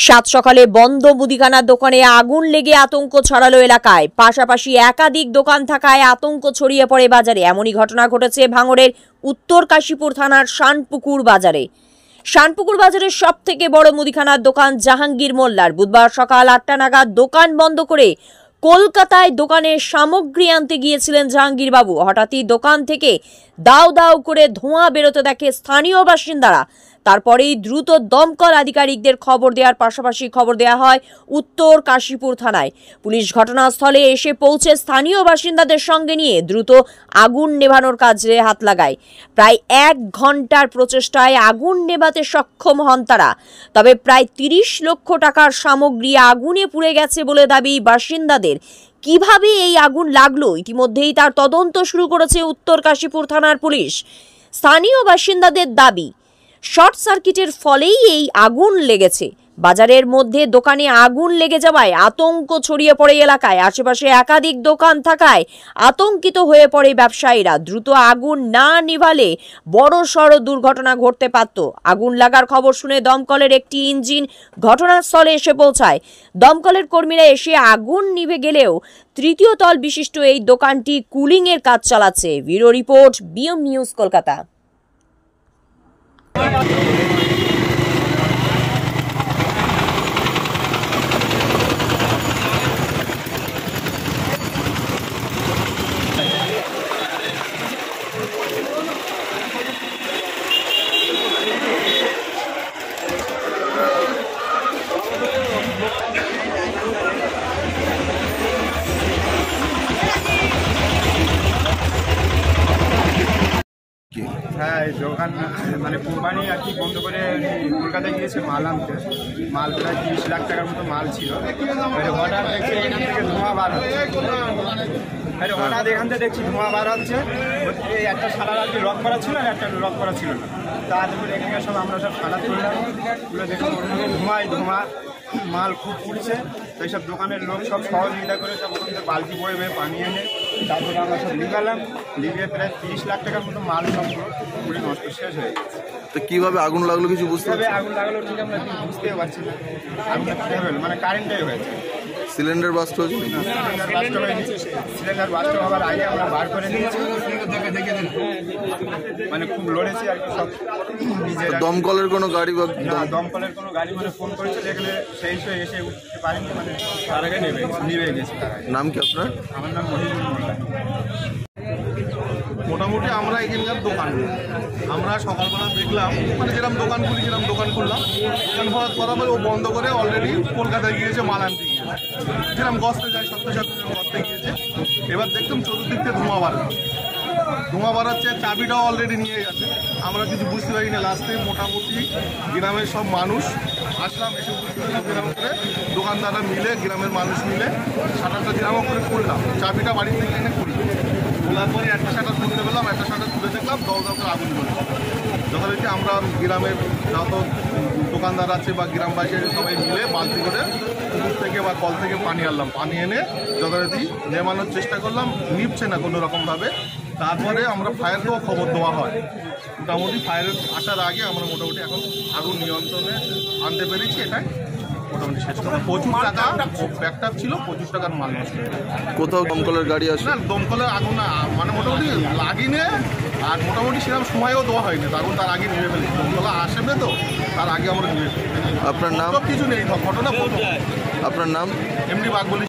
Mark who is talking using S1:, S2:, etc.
S1: সাত সকালে বন্ধ মুদিখানার দোকানে আগুন লেগে আতঙ্ক ছড়ালো এলাকায়। পাশাপাশি একাধিক দোকান থাকায় আতঙ্ক ছড়িয়ে পড়ে বাজারে। এমনই ঘটনা ঘটেছে ভাঙড়ের উত্তর কাশীপুর থানার শানপুকুর বাজারে। শানপুকুর বাজারের সব থেকে বড় মুদিখানার দোকান জাহাঙ্গীর মোল্লার বুধবার সকাল ৮টা নাগাদ দোকান বন্ধ করে কলকাতায় দোকানের সামগ্রী আনতে গিয়েছিলেন জাহাঙ্গীর বাবু। হঠাৎই দোকান থেকে দাউ দাউ করে ধোঁয়া বেরোতে দেখে স্থানীয় বাসিন্দারা। তারপরেই দ্রুত দমকল আধিকারিকদের খবর দেওয়ার পাশাপাশি খবর দেওয়া হয় উত্তর কাশীপুর থানায়। পুলিশ ঘটনাস্থলে এসে পৌঁছে স্থানীয় বাসিন্দাদের সঙ্গে নিয়ে দ্রুত আগুন নেভানোর কাজে হাত লাগায়। প্রায় ১ ঘন্টার প্রচেষ্টায় আগুন নেভাতে সক্ষম হন তারা। তবে প্রায় ৩০ লক্ষ টাকার সামগ্রী আগুনে পুড়ে গেছে বলে দাবি বাসিন্দাদের। কিভাবে এই আগুন লাগলো ইতিমধ্যেই তার তদন্ত শুরু করেছে উত্তর কাশীপুর থানার পুলিশ। স্থানীয় বাসিন্দাদের দাবি, শর্ট সার্কিটের ফলেই এই আগুন লেগেছে। বাজারের মধ্যে দোকানে আগুন লেগে যাওয়ায় আতঙ্ক ছড়িয়ে পড়ে এলাকায়। আশেপাশে একাধিক দোকান থাকায় আতঙ্কিত হয়ে পড়ে ব্যবসায়ীরা। দ্রুত আগুন না নিভালে বড়সড় দুর্ঘটনা ঘটতে পারত। আগুন লাগার খবর শুনে দমকলের একটি ইঞ্জিন ঘটনাস্থলে এসে পৌঁছায়। দমকলের কর্মীরা এসে আগুন নিভে গেলেও তৃতীয় তল বিশিষ্ট এই দোকানটি কুলিংয়ের কাজ চালাচ্ছে। Bureau report, BM news, Kolkata.
S2: হ্যাঁ, দোকান মানে কোম্পানি আর কি বন্ধ করে কলকাতায় গিয়েছে মাল আনতে। মাল প্রায় ৩০ লাখ টাকার মতো মাল ছিল। হঠাৎ দেখছি এখান থেকে ধোঁয়া বার হচ্ছে। হঠাৎ এখান থেকে দেখছি ধোঁয়া বার হচ্ছে। এই একটা সালার আর কি লক করা ছিল, আর একটা লক করা ছিল না। তারপরে এখানে সব আমরা সব সালা তুললাম, তুলে দেখি ধোঁয়া মাল খুব পুড়ছে। তো এইসব দোকানের লোক সব সহযোগিতা করে সব ওখান থেকে বালতি বয়ে পানি এনে তারপরে আমরা সব লিখালাম। লিখিয়ে প্রায় 30 লাখ টাকার মতো মাল সব পুড়ে নষ্ট শেষ হয়ে গেছে।
S3: তো কিভাবে আগুন লাগলো কিছু বুঝতে পারছি?
S2: আগুন লাগলো ঠিক আমরা বুঝতেও পারছি না। আগুনটা কীভাবে হলো, মানে কারেন্টটাই হয়েছে।
S3: সিলিন্ডার বাস্ট হয়েছে?
S2: সিলিন্ডার বাস্ট হওয়ার আগে আমরা বার করে নিয়েছি। মানে খুব লড়েছি আর কি সব।
S3: দমকলের কোনো গাড়ি বা
S2: দমকলের কোনো গাড়ি মানে ফোন করেছে, দেখলে সেই সময় এসে উঠতে পারেনি, মানে তার আগে নিভে গেছে।
S3: নাম কি আপনার?
S2: আমার নাম মহিবুল মোল্লা।
S4: মোটামুটি আমরা এখানকার দোকান আমরা সকালবেলা দেখলাম, মানে যেরকম দোকান খুলি সেরকম দোকান খুললাম। দোকান করার পরে ও বন্ধ করে অলরেডি কলকাতায় গিয়েছে মাল আনতে গিয়েছে। যেরকম গস্তে যায় সপ্তাহে গস্তে গিয়েছে। এবার দেখলাম চতুর্দিক থেকে ধোঁয়া বাড়াচ্ছে, চাবিটাও অলরেডি নিয়ে গেছে। আমরা কিছু বুঝতে পারি না। লাস্টে মোটামুটি গ্রামের সব মানুষ আসলাম, এসে গ্রাম করে দোকানদাররা মিলে, গ্রামের মানুষ মিলে শাটারটা যেরকম করে খুললাম। চাবিটা বাড়ি থেকে এনে খোলার পরে একটা শাটার খুলতে পেলাম, একটা শাটার খুলে দেখলাম দশ করে আগুন জ্বলে। যথারীতি আমরা গ্রামের যত দোকানদার আছে বা গ্রামবাসী সবাই মিলে বালতি করে পুকুর থেকে বা কল থেকে পানি আনলাম। পানি এনে যথারীতি নেমানোর চেষ্টা করলাম, নিভছে না কোনো রকমভাবে। তারপরে আমরা ফায়ারকেও খবর দেওয়া হয়। মোটামুটি ফায়ারের আসার আগে আমরা মোটামুটি এখন আগুন নিয়ন্ত্রণে আনতে পেরেছি। এটাই মোটামুটি শেষ কথা। প্রচুর টাকা ব্যাকআপ ছিল, প্রচুর টাকার মাল নষ্ট।
S3: কোথাও দমকলের গাড়ি আসে না?
S4: দমকলের আগুন মানে মোটামুটি লাগিনে, আর মোটামুটি সেরকম সময়ও দেওয়া হয়নি। তখন তার আগে নিভে ফেলি। দমকলা আসবে তো তার আগে আমরা নিভে ফেলি।
S3: আপনার নাম?
S4: সব কিছু নেই, ঘটনা প্রথম।
S3: আপনার নাম?
S4: এমডি বাগবলি।